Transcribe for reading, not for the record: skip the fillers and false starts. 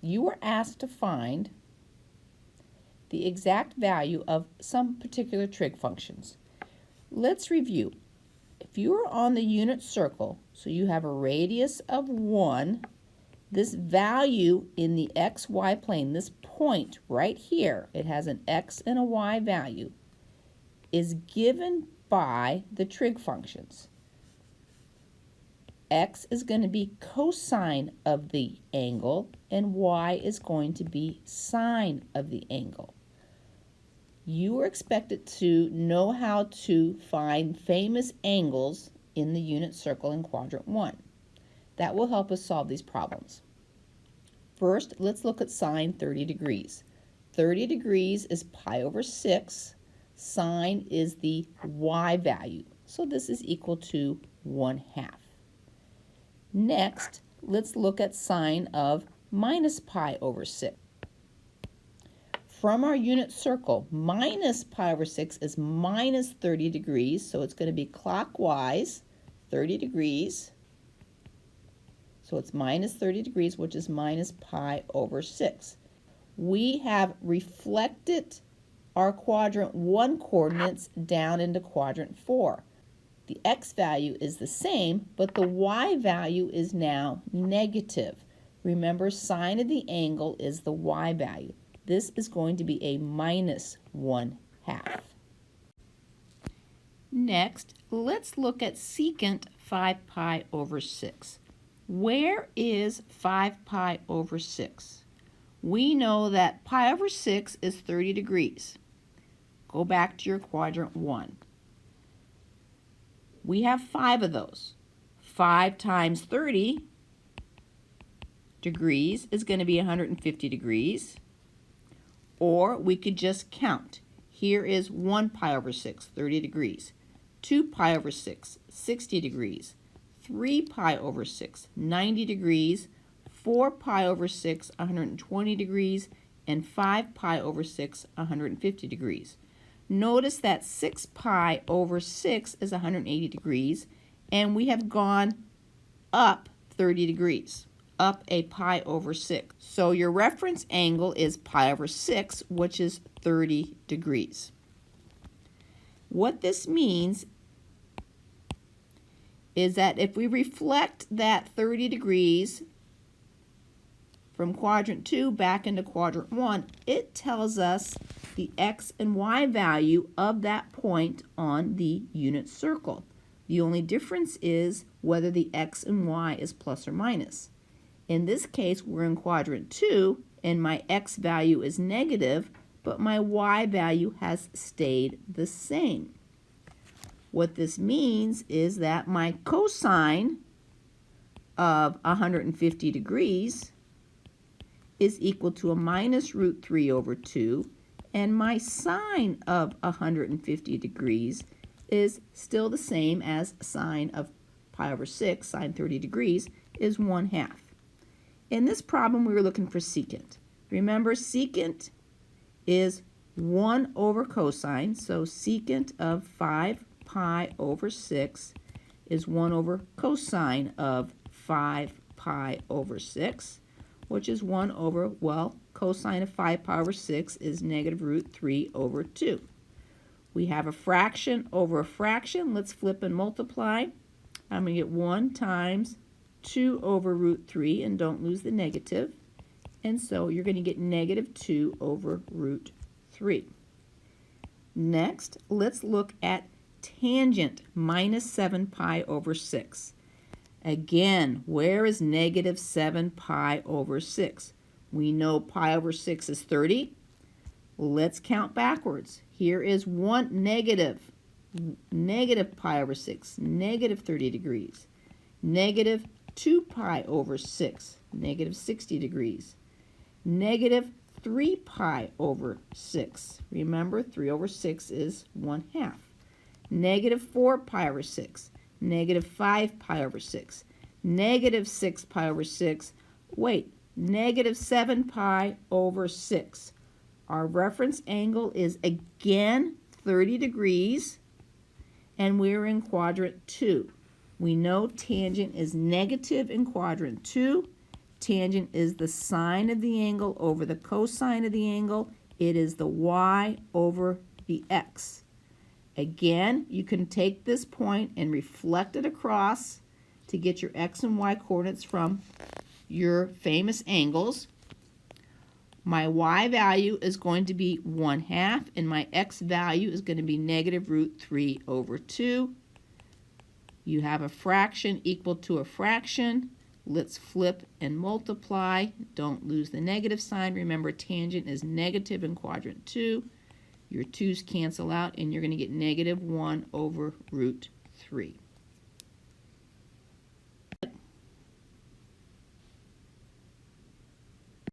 you were asked to find the exact value of some particular trig functions. Let's review. If you are on the unit circle, so you have a radius of 1, this value in the xy plane, this point right here, it has an x and a y value, is given by the trig functions. X is going to be cosine of the angle, and y is going to be sine of the angle. You are expected to know how to find famous angles in the unit circle in quadrant 1. That will help us solve these problems. First, let's look at sine 30 degrees. 30 degrees is pi over 6. Sine is the y value, so this is equal to 1/2. Next, let's look at sine of minus pi over 6. From our unit circle, minus pi over 6 is minus 30 degrees, so it's going to be clockwise 30 degrees. So it's minus 30 degrees, which is minus pi over 6. We have reflected our quadrant 1 coordinates down into quadrant 4. The x value is the same, but the y value is now negative. Remember, sine of the angle is the y value. This is going to be a minus 1/2. Next, let's look at secant 5 pi over 6. Where is 5 pi over 6? We know that pi over 6 is 30 degrees. Go back to your quadrant 1. We have 5 of those. 5 times 30 degrees is going to be 150 degrees. Or we could just count. Here is 1 pi over 6, 30 degrees. 2 pi over 6, 60 degrees. 3 pi over 6, 90 degrees. 4 pi over 6, 120 degrees. And 5 pi over 6, 150 degrees. Notice that 6 pi over 6 is 180 degrees, and we have gone up 30 degrees, up a pi over 6. So your reference angle is pi over 6, which is 30 degrees. What this means is that if we reflect that 30 degrees from quadrant 2 back into quadrant 1, it tells us the x and y value of that point on the unit circle. The only difference is whether the x and y is plus or minus. In this case, we're in quadrant 2, and my x value is negative, but my y value has stayed the same. What this means is that my cosine of 150 degrees is equal to a minus root 3 over 2, and my sine of 150 degrees is still the same as sine of pi over 6, sine 30 degrees, is 1/2. In this problem, we were looking for secant. Remember, secant is 1 over cosine, so secant of 5 pi over 6 is 1 over cosine of 5 pi over 6, which is 1 over, well, cosine of 5 pi over 6 is negative root 3 over 2. We have a fraction over a fraction. Let's flip and multiply. I'm going to get 1 times 2 over root 3, and don't lose the negative. And so you're going to get negative 2 over root 3. Next, let's look at tangent minus 7 pi over 6. Again, where is negative 7 pi over 6? We know pi over 6 is 30. Let's count backwards. Here is negative pi over 6, negative 30 degrees. Negative 2 pi over 6, negative 60 degrees. Negative 3 pi over 6. Remember, 3 over 6 is 1/2. Negative 4 pi over 6. Negative 5 pi over 6, negative 6 pi over 6, wait, negative 7 pi over 6. Our reference angle is again 30 degrees, and we're in quadrant 2. We know tangent is negative in quadrant 2, Tangent is the sine of the angle over the cosine of the angle. It is the y over the x. Again, you can take this point and reflect it across to get your x and y coordinates from your famous angles. My y value is going to be 1/2, and my x value is going to be -√3/2. You have a fraction equal to a fraction. Let's flip and multiply. Don't lose the negative sign. Remember, tangent is negative in quadrant 2. Your 2's cancel out, and you're going to get -1/√3.